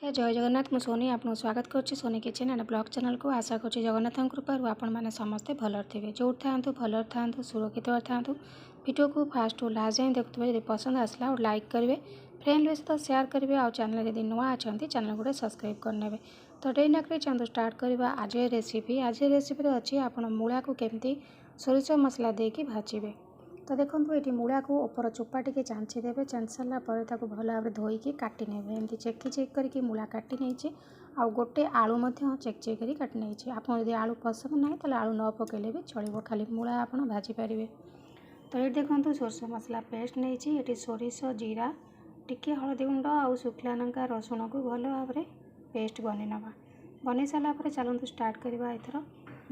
जय जगन्नाथ मु सोनी आपको स्वागत करुच्ची Soni kitchen and blog channel को। आशा करुच्ची जगन्नाथ कृपार आपण मैंने समस्ते भल थे जो था भल था सुरक्षित था। वीडियो को फास्ट टू लास्ट जाए देखुए जब पसंद आसला और लाइक करेंगे फ्रेंड सहित सेयार करेंगे और चैनल जब नुआ अच्छा चैनल गोटे सब्सक्राइब करने। तो डे नक चाहूँ स्टार्ट करवा आज रेसिपी अच्छी आप मूला को केमती सोरिष मसला देकी भाजबे। तो देखो ये मूला को ऊपर चोपा टी चांची देवे चांची सारापर भल भाव धोईकी काटी नेबे एमती चेकी चेक करके मूला काटी नहीं आ गोटे आलू चेक चेक कर काटी नहीं। आप आलू पसंद ना तो आलू न पकेले भी चलो खाली मूला आप भाजी पारे। तो ये देखो सोरिष मसला पेस्ट नहीं ये सोरिष जीरा टिके हलदी गुंड आ शुखला लंका रसुण को भल भाव पेस्ट बन नवा। बन सारापर चलते स्टार्ट करवा एथर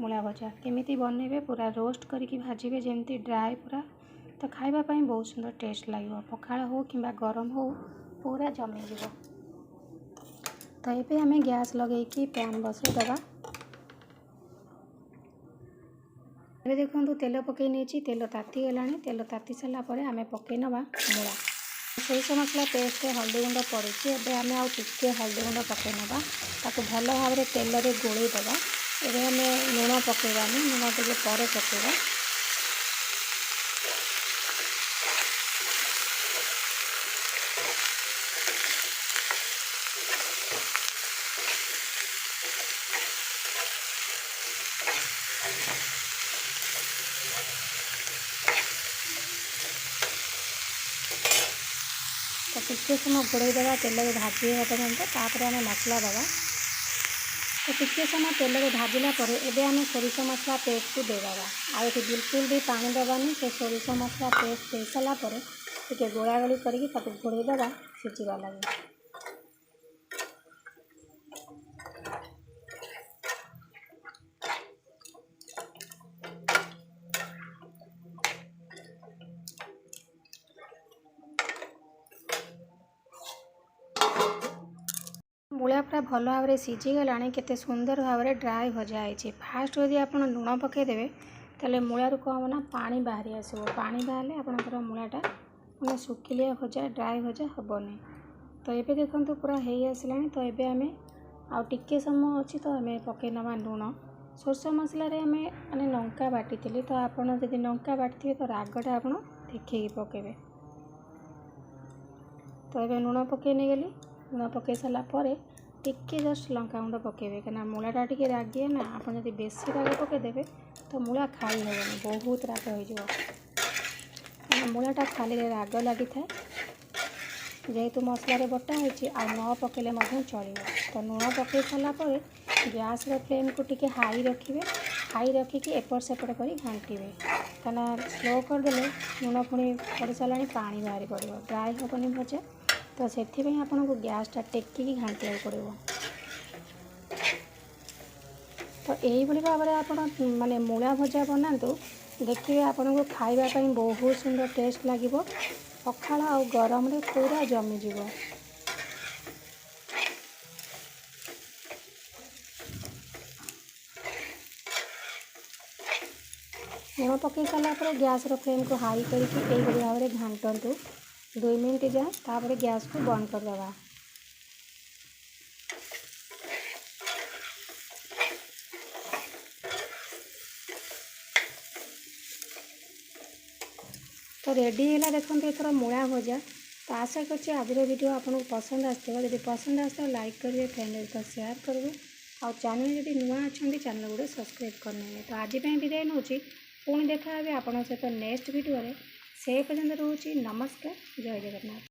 मूला भजा केमी बनइबे पूरा रोस्ट करके भाजबे जमी ड्राए पूरा। तो खावाई बहुत सुंदर टेस्ट लगे पखाड़ हो कि गरम हो पूरा जमी जीव। तो ये आम गैस लगे पैन बसई दबा। ये देखो तेल पकई नहीं तेल ताती गला तेल ताती सारापर आम पकई नवा मूला सोरिष मसला पेस्ट हल्दी गुंड पड़ी एवं आम टे हल्दी गुंड पकई नवा ताको भल भाव तेल में गोलई दबा। एवं आम लुण पकईबानी लुण टे पर पकईबा। तो टिके समय घोड़े दबा तेल में भाजी पर्यंत तापर आम मसला दबा। तो टिके समय तेल में भाजला एवं आम सोरिष मसला पेस्ट को देवा आ बिल्कुल भी पानी दबानी से सोरिष मसला पेस्ट दे सारापर टे गोला गोली करके घोड़े दबा सिझा लगे। मूला पूरा भल भाव सीझीगला केते सुंदर भाव ड्राए भजा है। फास्ट जदि आप लुण पकईदेवे तेल मूलू कौन ना पानी बाहरी आसो पानी बाहर आपंकर मूलाटा मैंने सुखिलिया भजा ड्राए भजा हेनी। तो ये देखो पूरा हो आसला। तो ये आम आउ टिके समय अच्छी तो आम पकई नवा लुण सोरिष मसला आम मैंने लंका बाटी तो आपड़ जब लंका बाटी तो रागटा आप देखिए पकेबे। तो ये लुण पकई नहीं गली लुण पकई सारापर टिके जस्ट लंका गुंड पकेबे कहीं मूलाटा टी रागिए ना आप जब बेसी राग पकईदेवे तो मूला खाई हेबनी बहुत राग हो। मूलाटा खाली राग लगी था जेहेतु मसलार बटा होती आ न पकेले चलो। तो लुण पकई सारापर गैस फ्लेम को टिके हाई रखिए हाई रखिकी एपट सेपट कर घांटे कहीं स्लो करदे लुण पुणी पड़ सारा पानी बाहरी पड़ो ड्राए हेनी भजा। तो से आपन को गैसटा टेकिकी घांटा पड़ो। तो यही भाव में आप माने मूला भजा बनातु देखिए आपन को खावाई बहुत सुंदर टेस्ट लगे पखाड़ आ गरम रे पूरा जमीज। लुण पकई सारापर गैस फ्लेम को हाई करके भाव में घाटू 2 मिनट जाए तापर गैस को बंद करदे। तो रेडी है देखो एथर मूला भजा। तो आशा करছি आजर वीडियो आपको पसंद आसो जब पसंद आस लाइक करेंगे फ्रेंड तो शेयर करेंगे और चैनल जब नुआ अच्छा चैनल गोटे सब्सक्राइब करने। तो आज विदाय नौ पुणी देखा आपन सहित नेक्स्ट वीडियो से पर्यंत रोचे नमस्कार जय जगन्नाथ।